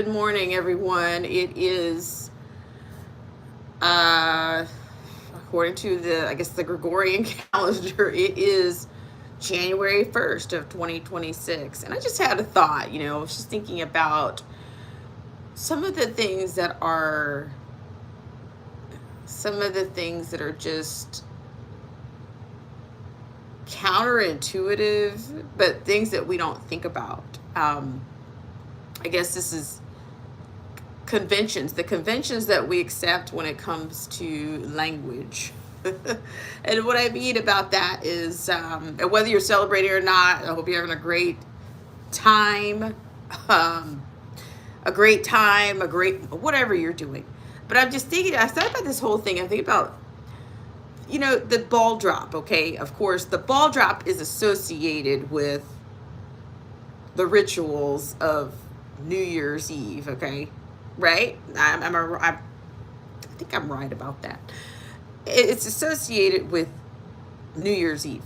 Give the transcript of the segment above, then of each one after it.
Good morning, everyone. It is, uh, according to the Gregorian calendar, it is January 1st of 2026. And I just had a thought, I was just thinking about some of the things that are, some of the things that are just counterintuitive, but things that we don't think about. I guess this is the conventions that we accept when it comes to language. And what I mean about that is, and whether you're celebrating or not, I hope you're having time, um, a great, whatever you're doing. But I'm just thinking, I thought about this whole thing. I think about, the ball drop, okay? Of course, the ball drop is associated with the rituals of New Year's Eve, okay? Right? I think I'm right about that. It's associated with New Year's Eve.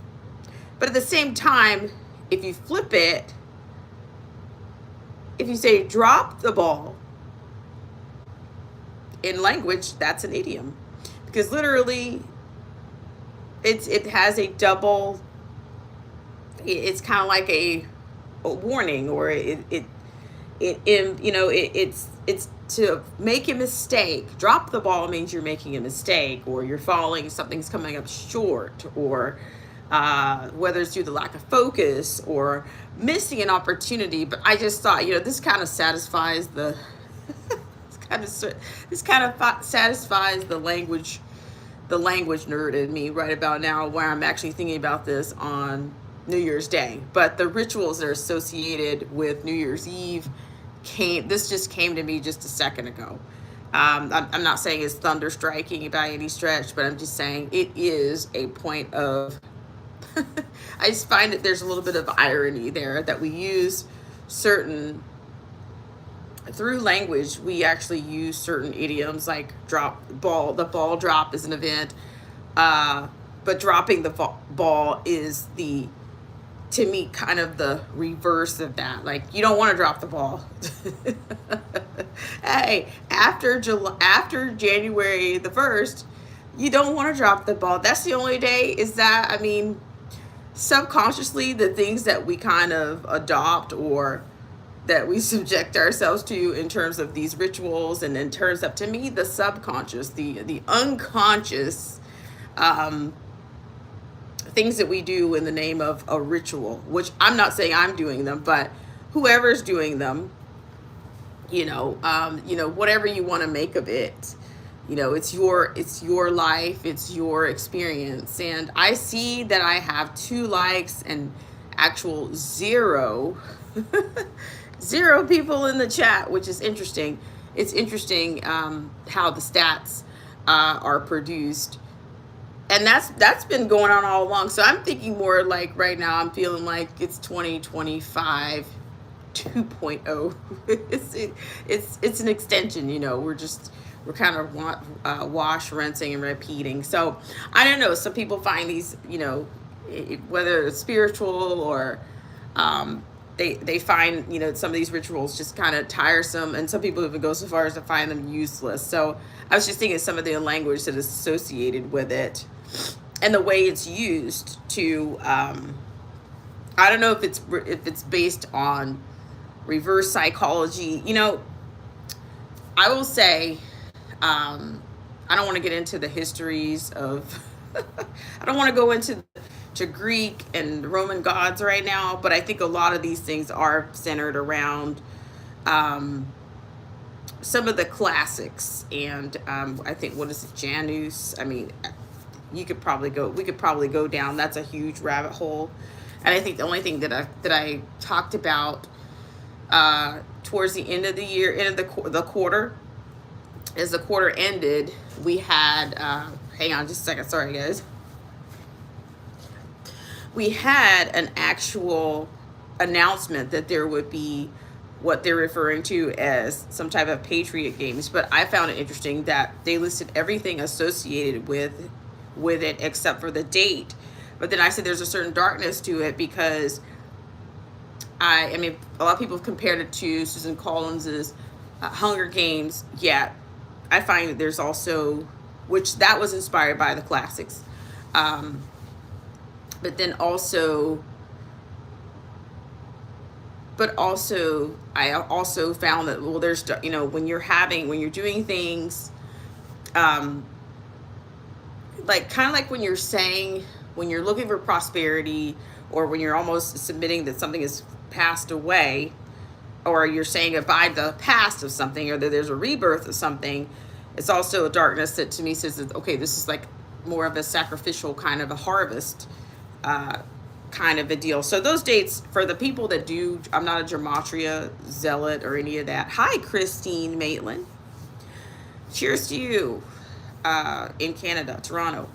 But at the same time, if you flip it, if you say drop the ball in language, that's an idiom. Because literally, it has a double, it's kind of like a warning, or it's to make a mistake. Drop the ball means you're making a mistake, or you're falling, something's coming up short, or whether it's due to lack of focus or missing an opportunity. But I just thought, this kind of satisfies the satisfies the language nerd in me right about now, where I'm actually thinking about this on New Year's Day. But the rituals that are associated with New Year's Eve just came to me just a second ago. I'm not saying it's thunder striking by any stretch, but I'm just saying it is a point of I just find that there's a little bit of irony there, that we use through language, we actually use certain idioms like the ball drop is an event, but dropping the ball is to me, kind of the reverse of that. Like, you don't want to drop the ball. Hey, after January the 1st, you don't want to drop the ball. That's the only day subconsciously, the things that we kind of adopt, or that we subject ourselves to in terms of these rituals, and in terms of, to me, the subconscious, the unconscious, things that we do in the name of a ritual, which I'm not saying I'm doing them, but whoever's doing them, whatever you want to make of it, it's your life, it's your experience. And I see that I have 2 likes and actual zero people in the chat, which is interesting. It's interesting how the stats are produced. And that's been going on all along. So I'm thinking more like right now, I'm feeling like it's 2025 2.0. It's an extension, we're kind of wash, rinsing, and repeating. So I don't know. Some people find these, whether it's spiritual or they find, some of these rituals just kind of tiresome, and some people even go so far as to find them useless. So I was just thinking some of the language that is associated with it, and the way it's used to, I don't know if it's based on reverse psychology. I will say, I don't want to get into the histories of, I don't want to go into Greek and Roman gods right now, but I think a lot of these things are centered around some of the classics. And I think, what is it, Janus? We could probably go down. That's a huge rabbit hole. And I think the only thing that I talked about towards the end of the year, end of the quarter, as the quarter ended, we had hang on just a second, sorry guys. We had an actual announcement that there would be what they're referring to as some type of Patriot Games. But I found it interesting that they listed everything associated with it except for the date. But then I said there's a certain darkness to it, because a lot of people have compared it to Susan Collins's Hunger Games, yeah, I find that there's also, which that was inspired by the classics, um, but then also, but also, I also found that, well, there's, when you're having, when you're doing things, um, like kind of like when you're saying, when you're looking for prosperity, or when you're almost submitting that something has passed away, or you're saying goodbye to the past of something, or that there's a rebirth of something, it's also a darkness that to me says that, okay, this is like more of a sacrificial kind of a harvest, uh, kind of a deal. So those dates for the people that do, I'm not a gematria zealot or any of that. Hi, Christine Maitland. Cheers to you, in Canada, Toronto.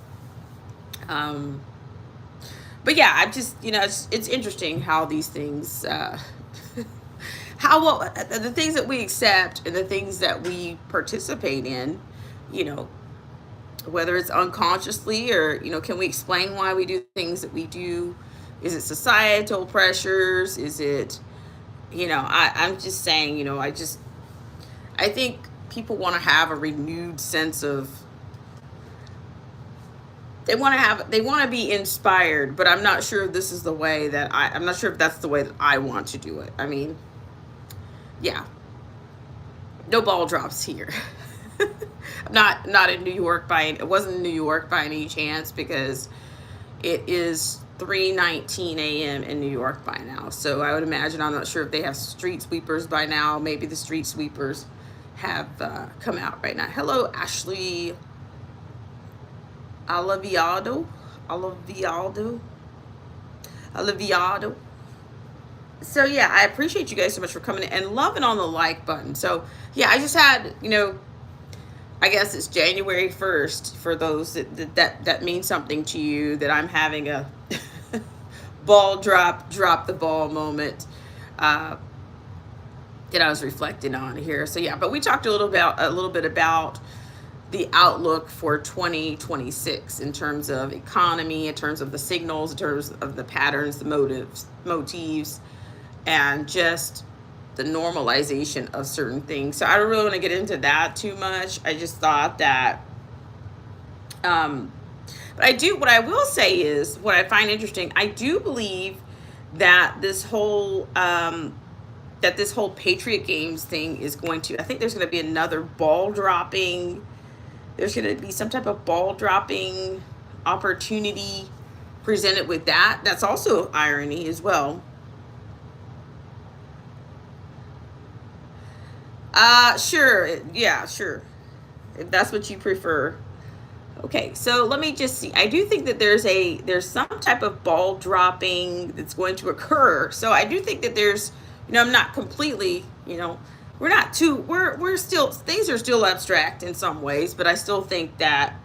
Um, but yeah, I'm just, it's interesting how these things, how well the things that we accept and the things that we participate in, you know, whether it's unconsciously, or can we explain why we do things that we do? Is it societal pressures? Is it, I'm just saying, I think people want to have a renewed sense of, they want to be inspired, but I'm not sure if this is the way that I'm not sure if that's the way that I want to do it. I mean, yeah, no ball drops here. I'm not in New York it wasn't in New York by any chance, because it is 3:19 a.m. in New York by now. So I would imagine, I'm not sure if they have street sweepers by now. Maybe the street sweepers have come out right now. Hello, Ashley Aliviado. So yeah, I appreciate you guys so much for coming in and loving on the like button. So yeah, I just had, I guess it's January 1st for those that means something to you, that I'm having a drop the ball moment, that I was reflecting on here. So yeah, but we talked a little bit about the outlook for 2026 in terms of economy, in terms of the signals, in terms of the patterns, the motifs, and just the normalization of certain things. So I don't really want to get into that too much. I just thought that, but what I will say is, what I find interesting, I do believe that this whole Patriot Games thing is going to, I think there's going to be another ball dropping. There's going to be some type of ball dropping opportunity presented with that. That's also irony as well. Sure. Yeah, sure. If that's what you prefer. Okay, so let me just see. I do think that there's some type of ball dropping that's going to occur. So I do think that there's, I'm not completely, we're still, things are still abstract in some ways, but I still think that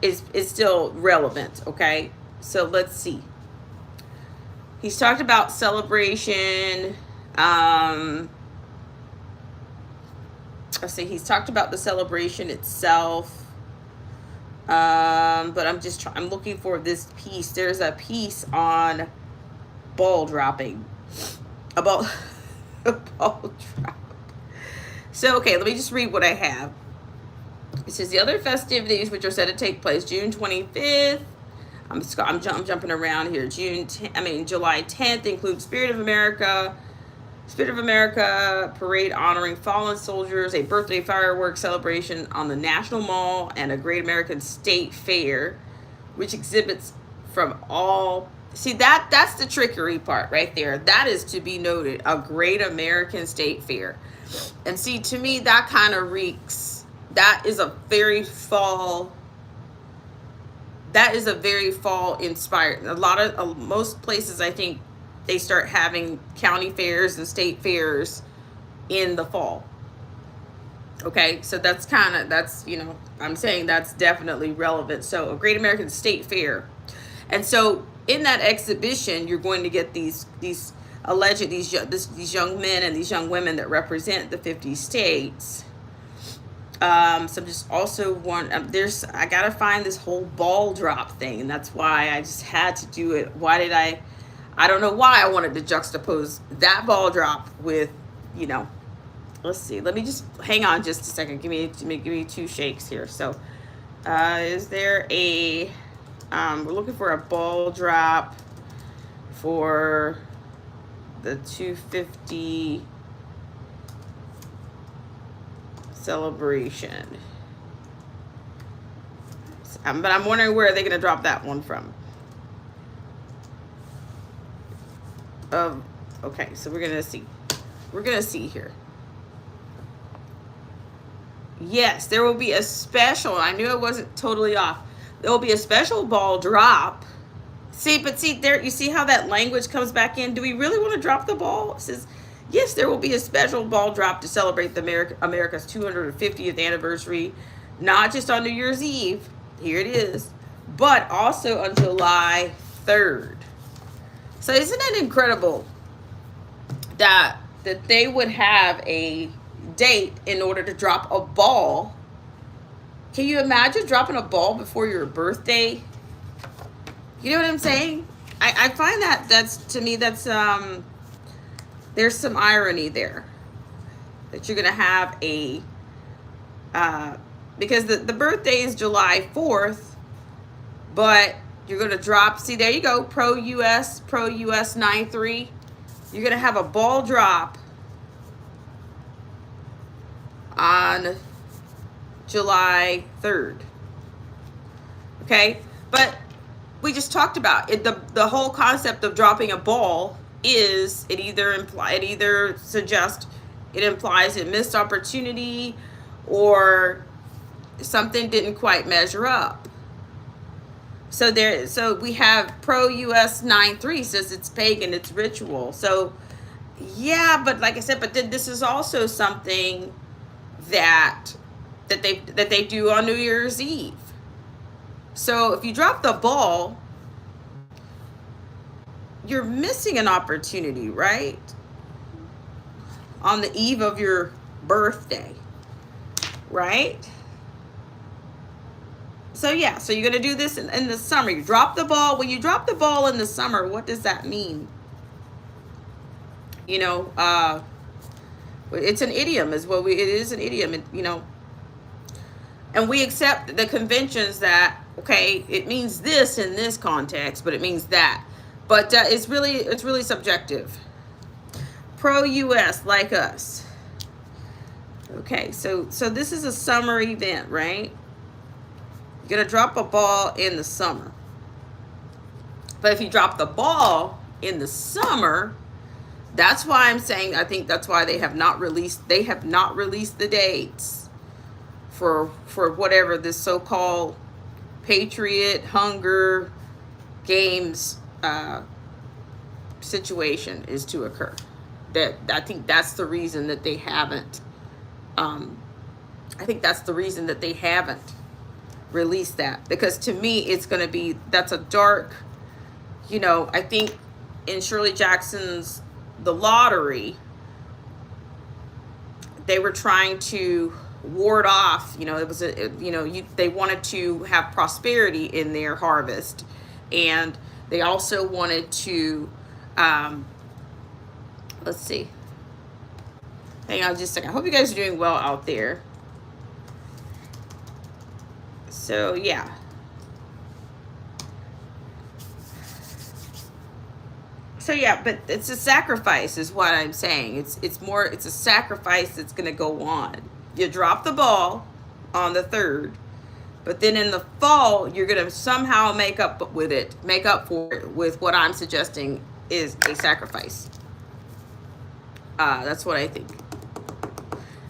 it's still relevant. Okay, so let's see. He's talked about celebration. Let's see, he's talked about the celebration itself. But I'm looking for this piece. There's a piece on ball dropping. About a ball drop. So, okay, let me just read what I have. It says the other festivities which are set to take place June 25th. I'm jumping around here. July 10th include Spirit of America parade honoring fallen soldiers, a birthday fireworks celebration on the National Mall, and a Great American State Fair, which exhibits from all. See, that's the trickery part right there. That is to be noted. A Great American State Fair. And see, to me, that kind of reeks. That is a very fall inspired. Most places, I think, they start having county fairs and state fairs in the fall. Okay, so that's I'm saying that's definitely relevant. So a Great American State Fair. And so in that exhibition, you're going to get these young men and these young women that represent the 50 states. So just also I gotta find this whole ball drop thing, and that's why I just had to do it. I don't know why I wanted to juxtapose that ball drop with, let's see. Let me just hang on just a second. Give me 2 shakes here. So, is there a? We're looking for a ball drop for the 250 celebration. But I'm wondering where are they going to drop that one from? Okay, so we're gonna see. We're gonna see here. Yes, there will be a special. I knew it wasn't totally off. There will be a special ball drop. See, but see there, you see how that language comes back in? Do we really want to drop the ball? It says, yes, there will be a special ball drop to celebrate the America's 250th anniversary, not just on New Year's Eve. Here it is, but also on July 3rd. So isn't it incredible that they would have a date in order to drop a ball? Can you imagine dropping a ball before your birthday? You know what I'm saying? I find that's to me that's there's some irony there, that you're gonna have a because the birthday is July 4th, but you're going to drop, see, there you go, Pro US 9-3. You're going to have a ball drop on July 3rd. Okay? But we just talked about it. The whole concept of dropping a ball is it implies a missed opportunity or something didn't quite measure up. So we have Pro US 9-3 says it's pagan, it's ritual. So yeah, but like I said, but then this is also something that they do on New Year's Eve. So if you drop the ball, you're missing an opportunity, right? On the eve of your birthday, right? So yeah, so you're going to do this in the summer. You drop the ball. When you drop the ball in the summer, what does that mean? You know, it's an idiom is what it is an idiom, you know. And we accept the conventions that, okay, it means this in this context, but it means that. But it's really subjective. Pro US, like us. Okay, so this is a summer event, right? You're going to drop a ball in the summer. But if you drop the ball in the summer, that's why I'm saying, I think that's why they have not released the dates for whatever this so-called Patriot Hunger Games situation is to occur. I think that's the reason that they haven't. I think that's the reason that they haven't released that, because to me it's going to be, that's a dark, you know, I think in Shirley Jackson's The Lottery, they were trying to ward off, you know, it was they wanted to have prosperity in their harvest, and they also wanted to let's see, hang on just a second. I hope you guys are doing well out there. So yeah, but it's a sacrifice is what I'm saying. It's a sacrifice that's going to go on. You drop the ball on the 3rd, but then in the fall you're going to somehow make up for it with what I'm suggesting is a sacrifice. That's what I think.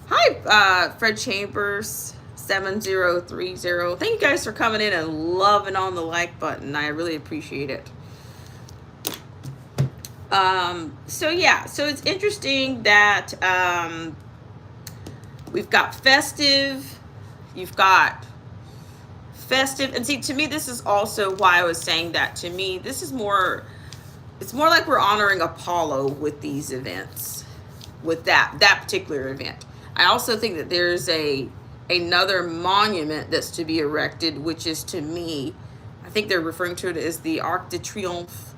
Hi, Fred Chambers 7030. Thank you guys for coming in and loving on the like button. I really appreciate it. So yeah, so it's interesting that we've got festive, you've got festive, and see, to me this is also why I was saying that. To me this is more, it's more like we're honoring Apollo with these events, with that particular event. I also think that there's another monument that's to be erected, which is, to me, I think they're referring to it as the Arc de Triomphe.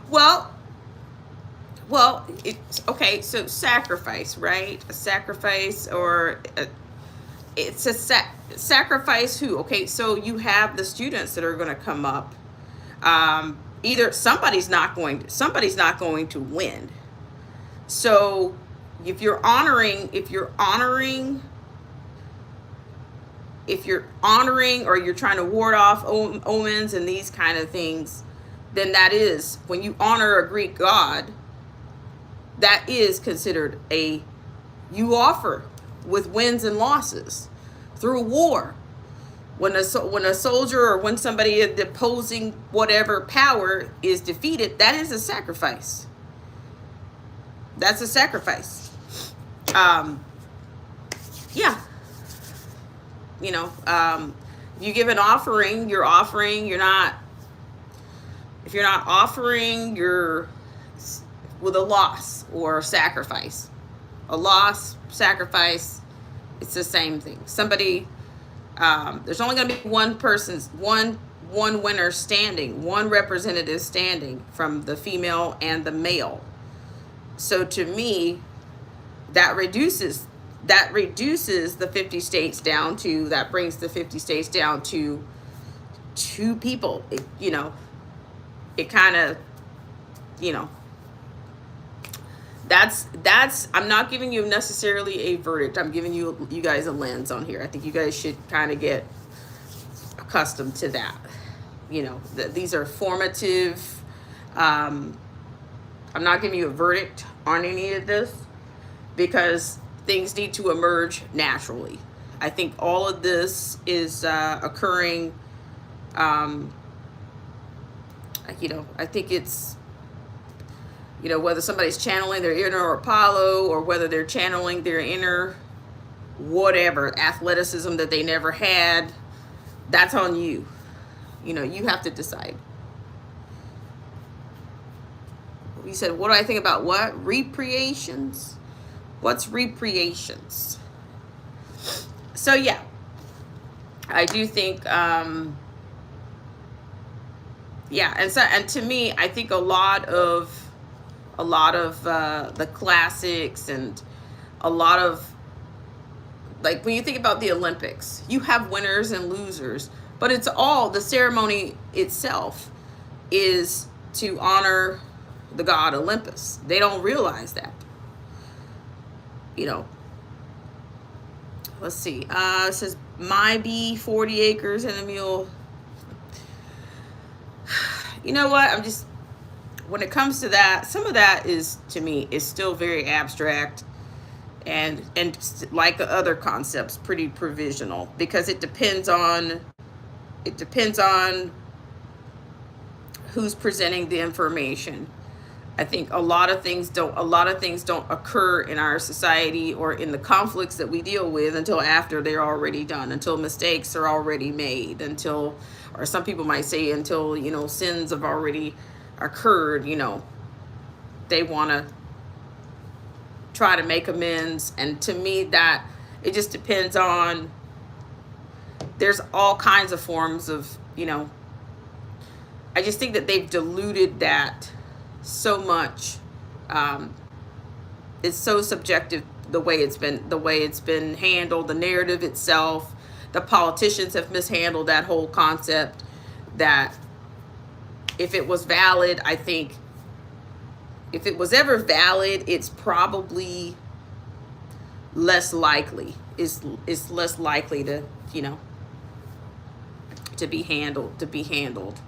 Well, Well, it's okay. So sacrifice, right? A sacrifice, or it's a sacrifice. Who? Okay, so you have the students that are going to come up. Either somebody's not going to win. So if you're honoring or you're trying to ward off omens and these kind of things, then that is, when you honor a Greek god, that is considered you offer with wins and losses through war. When a soldier, or when somebody opposing whatever power is defeated, that is a sacrifice. That's a sacrifice. Yeah. If you give an offering, if you're not offering, you're with a loss or sacrifice. A loss, sacrifice, it's the same thing. Somebody, there's only going to be one winner standing, one representative standing from the female and the male. So to me, that reduces the 50 states down to, that brings the 50 states down to 2 people. It kind of, that's I'm not giving you necessarily a verdict. I'm giving you guys a lens on here. I think you guys should kind of get accustomed to that. These are formative. I'm not giving you a verdict on any of this, because things need to emerge naturally. I think all of this is occurring. I think it's, whether somebody's channeling their inner Apollo, or whether they're channeling their inner whatever athleticism that they never had, that's on you. You have to decide. You said, what do I think about what? Recreations? What's recreations? So yeah, I do think, and to me, I think a lot of the classics, and a lot of, like, when you think about the Olympics, you have winners and losers, but it's all, the ceremony itself is to honor the god Olympus. They don't realize that. Let's see. It says, my bee, 40 acres and a mule. You know what? When it comes to that, some of that is, to me, is still very abstract, and like other concepts, pretty provisional, because it depends on who's presenting the information. I think a lot of things don't occur in our society, or in the conflicts that we deal with, until after they're already done, until mistakes are already made, or some people might say until, sins have already occurred. They want to try to make amends. And to me, that it just depends on, there's all kinds of forms of, I just think that they've diluted that so much. It's so subjective, the way it's been handled, the narrative itself. The politicians have mishandled that whole concept, that if it was valid, I think if it was ever valid, it's probably less likely, is less likely to, to be handled,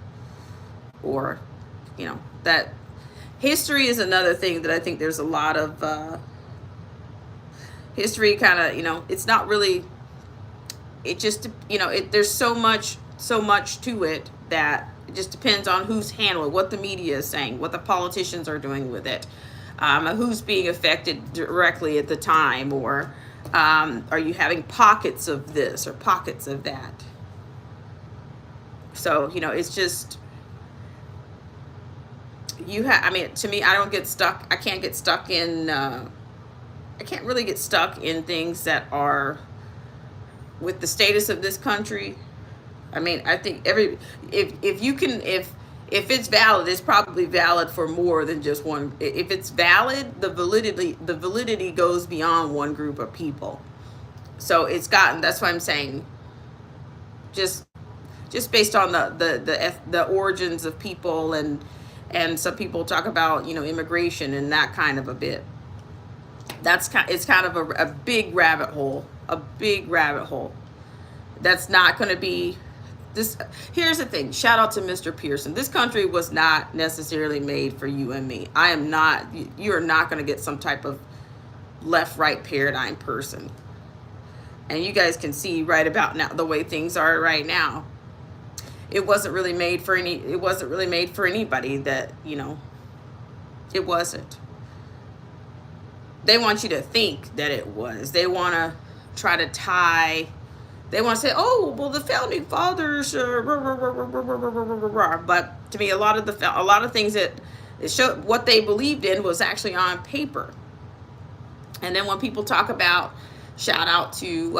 or, that history is another thing that I think there's a lot of, history kind of, it's not really, it just, there's so much to it, that it just depends on who's handling, what the media is saying, what the politicians are doing with it, who's being affected directly at the time, or are you having pockets of this or pockets of that? So, it's just, to me, I don't get stuck. I can't get stuck in, I can't really get stuck in things that are with the status of this country. I think if If it's valid, it's probably valid for more than just one. If it's valid, the validity goes beyond one group of people. So it's gotten. That's why I'm saying, just just based on the origins of people, and some people talk about, immigration and that kind of a bit. It's kind of a big rabbit hole, a big rabbit hole. That's not going to be this. Here's the thing. Shout out to Mr. Pearson. This country was not necessarily made for you and me. I am not. You are not going to get some type of left right paradigm person. And you guys can see right about now the way things are right now. It wasn't really made for any. It wasn't really made for anybody. It wasn't. They want you to think that it was. They want to try to tie. They want to say, "Oh, well, the founding fathers," but to me, a lot of things that it showed what they believed in was actually on paper. And then when people talk about, shout out to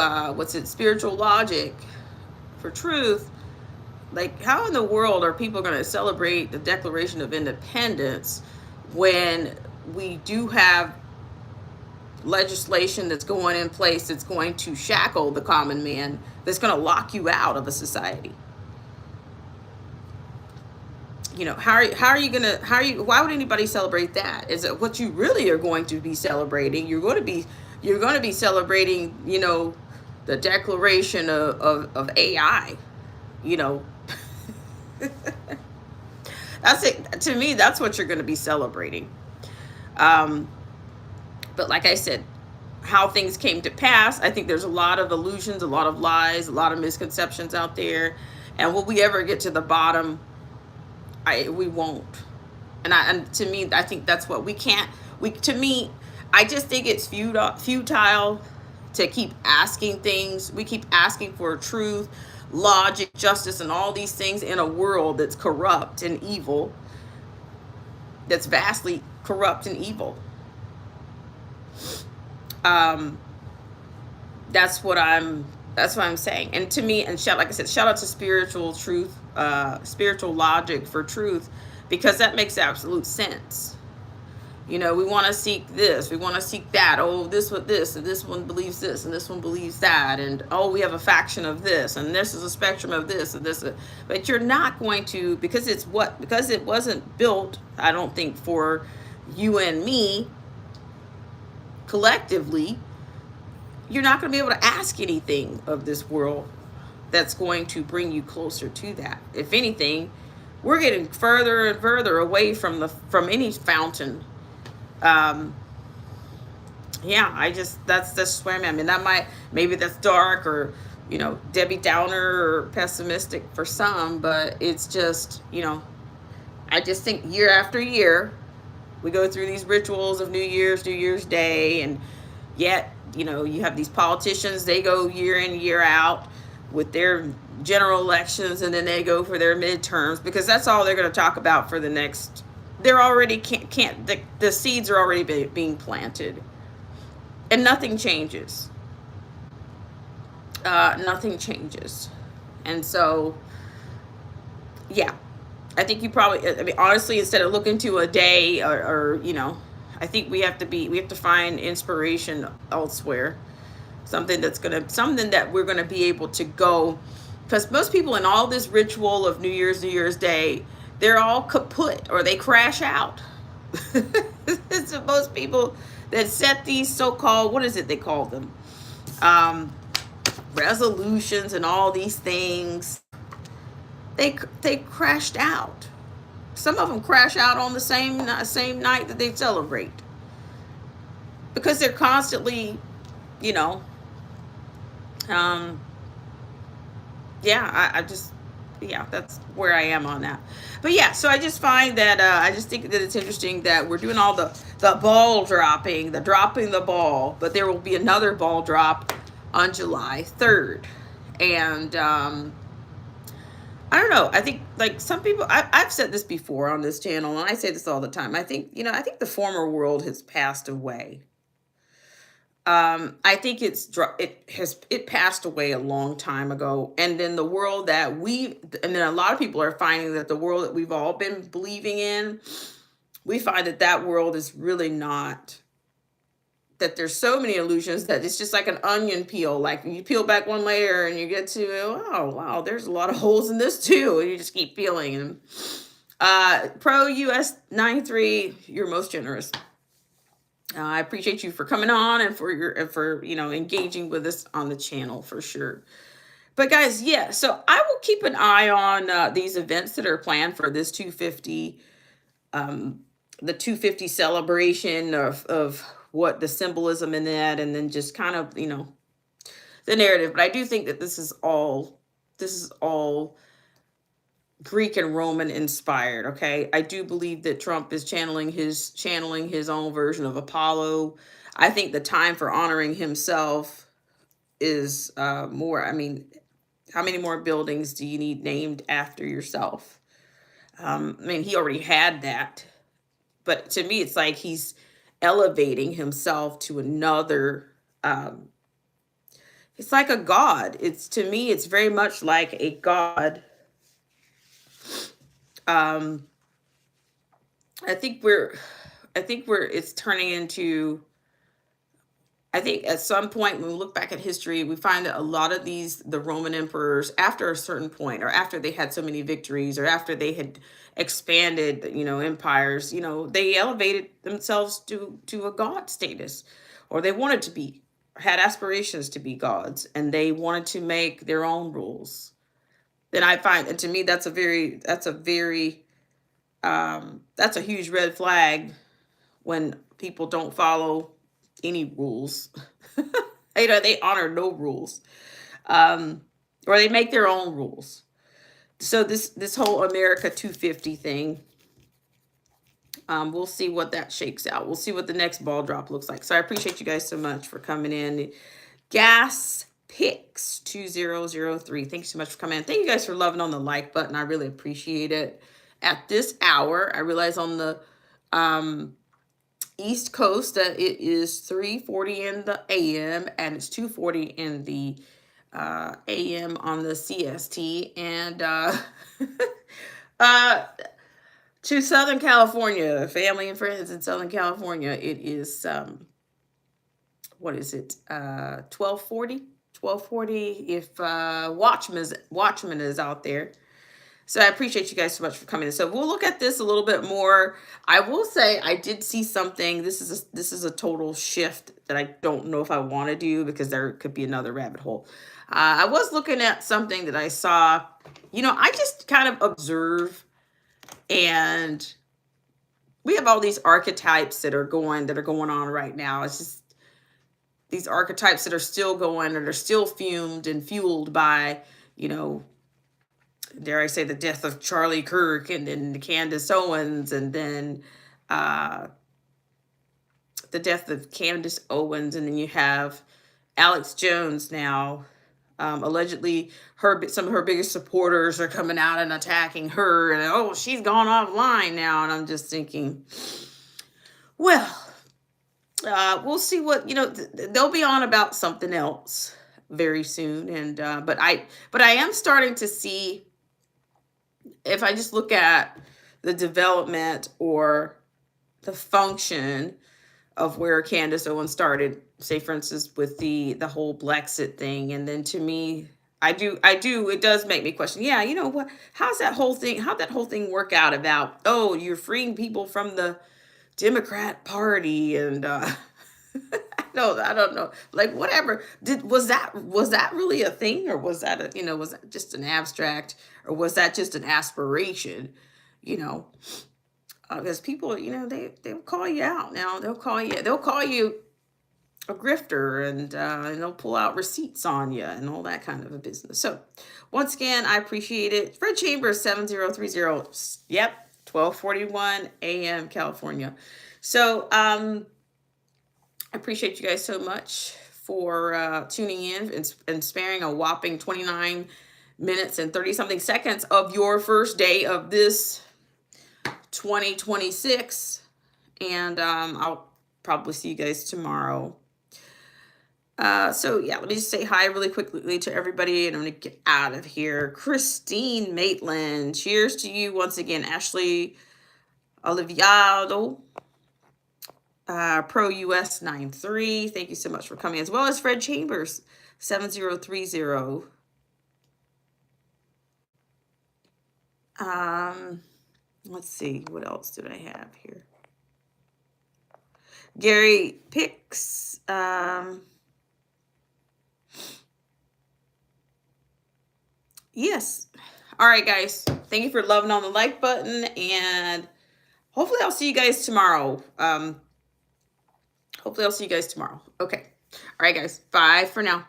spiritual logic for truth, like, how in the world are people going to celebrate the Declaration of Independence when we do have legislation that's going in place that's going to shackle the common man, that's going to lock you out of a society? Why would anybody celebrate that? Is it what you really are going to be celebrating? You're going to be celebrating, the declaration of AI, you know. That's it. To me, that's what you're going to be celebrating. But like I said, how things came to pass, I think there's a lot of illusions, a lot of lies, a lot of misconceptions out there. And will we ever get to the bottom? We won't. And to me, I think that's what we can't. To me, I just think it's futile to keep asking things. We keep asking for truth, logic, justice, and all these things in a world that's corrupt and evil, that's vastly corrupt and evil. That's what I'm saying. And to me, like I said, shout out to spiritual truth, spiritual logic for truth, because that makes absolute sense. We want to seek this, we want to seek that. Oh, this with this, and this one believes this, and this one believes that, and oh, we have a faction of this, and this is a spectrum of this, and this. But you're not going to, because it wasn't built, I don't think, for you and me collectively. You're not going to be able to ask anything of this world that's going to bring you closer to that. If anything, we're getting further and further away from any fountain. That's just where I'm at. I mean, maybe that's dark, or Debbie Downer, or pessimistic for some, but it's just, I just think year after year we go through these rituals of New Year's Day, and yet you have these politicians, they go year in, year out with their general elections, and then they go for their midterms, because that's all they're going to talk about for the next. They're already the seeds are already being planted, and nothing changes. Nothing changes. And so, yeah, I think honestly, instead of looking to a day, or I think we have to find inspiration elsewhere. Something that we're gonna be able to go, because most people in all this ritual of New Year's Day, they're all kaput, or they crash out. So most people that set these so-called, what is it they call them, resolutions and all these things, they crashed out. Some of them crash out on the same night that they celebrate, because they're constantly, that's where I am on that. But yeah, so I just find that I just think that it's interesting that we're doing all the ball dropping, dropping the ball, but there will be another ball drop on July 3rd. And I don't know. I think, like, some people, I've said this before on this channel, and I say this all the time. I think the former world has passed away. I think it passed away a long time ago. And then the world that and then a lot of people are finding that the world that we've all been believing in, we find that that world is really not, that there's so many illusions that it's just like an onion peel. Like you peel back one layer and you get to, oh wow, there's a lot of holes in this too. And you just keep peeling. And Pro US 93, you're most generous. I appreciate you for coming on and for engaging with us on the channel for sure. But guys, yeah, so I will keep an eye on these events that are planned for this 250, the 250 celebration of what the symbolism in that, and then just kind of the narrative. But I do think that this is all Greek and Roman inspired. Okay, I do believe that Trump is channeling his own version of Apollo. I think the time for honoring himself is more. I mean, how many more buildings do you need named after yourself? I mean, he already had that, but to me, it's like he's elevating himself to another. It's like a god. To me, it's very much like a god. I think it's turning into, I think at some point when we look back at history, we find that a lot of the Roman emperors, after a certain point, or after they had so many victories, or after they had expanded, empires, they elevated themselves to a god status, or they wanted to be, had aspirations to be gods, and they wanted to make their own rules. Then I find, and to me, that's a huge red flag when people don't follow any rules. They honor no rules, or they make their own rules. So this whole America 250 thing, we'll see what that shakes out. We'll see what the next ball drop looks like. So I appreciate you guys so much for coming in. Gas Picks 2003. Thanks so much for coming in. Thank you guys for loving on the like button. I really appreciate it. At this hour, I realize on the East Coast that it is 3:40 in the AM and it's 2:40 in the AM on the CST. And to Southern California, family and friends in Southern California, it is what is it? 12:40 if Watchman is out there. So I appreciate you guys so much for coming in. So we'll look at this a little bit more. I will say I did see something. This is a total shift that I don't know if I want to do, because there could be another rabbit hole. I was looking at something that I saw. I just kind of observe, and we have all these archetypes that are going on right now. It's just these archetypes that are still going, and are still fumed and fueled by, dare I say, the death of Charlie Kirk, and then Candace Owens, and then the death of Candace Owens, and then you have Alex Jones now. Allegedly, some of her biggest supporters are coming out and attacking her, and she's gone offline now. And I'm just thinking, well, we'll see what they'll be on about something else very soon. And but I am starting to see, if I just look at the development or the function of where Candace Owens started, say for instance with the whole Brexit thing, and then to me, it does make me question, what, how'd that whole thing work out about, you're freeing people from the Democrat Party, and I don't know, like, whatever. Was that really a thing, or was that was that just an abstract, or was that just an aspiration? Because people, they'll call you out now. They'll call you a grifter, and they'll pull out receipts on you and all that kind of a business. So once again, I appreciate it. Fred Chambers 7030. Yep, 12:41 a.m. California. So I appreciate you guys so much for tuning in and sparing a whopping 29 minutes and 30 something seconds of your first day of this 2026. And I'll probably see you guys tomorrow. So yeah, let me just say hi really quickly to everybody, and I'm gonna get out of here. Christine Maitland, cheers to you once again. Ashley Oliviado, Pro US 93. Thank you so much for coming, as well as Fred Chambers 7030. Let's see, what else did I have here? Gary Picks. Yes. All right, guys. Thank you for loving on the like button, and hopefully I'll see you guys tomorrow. Hopefully I'll see you guys tomorrow. Okay. All right, guys. Bye for now.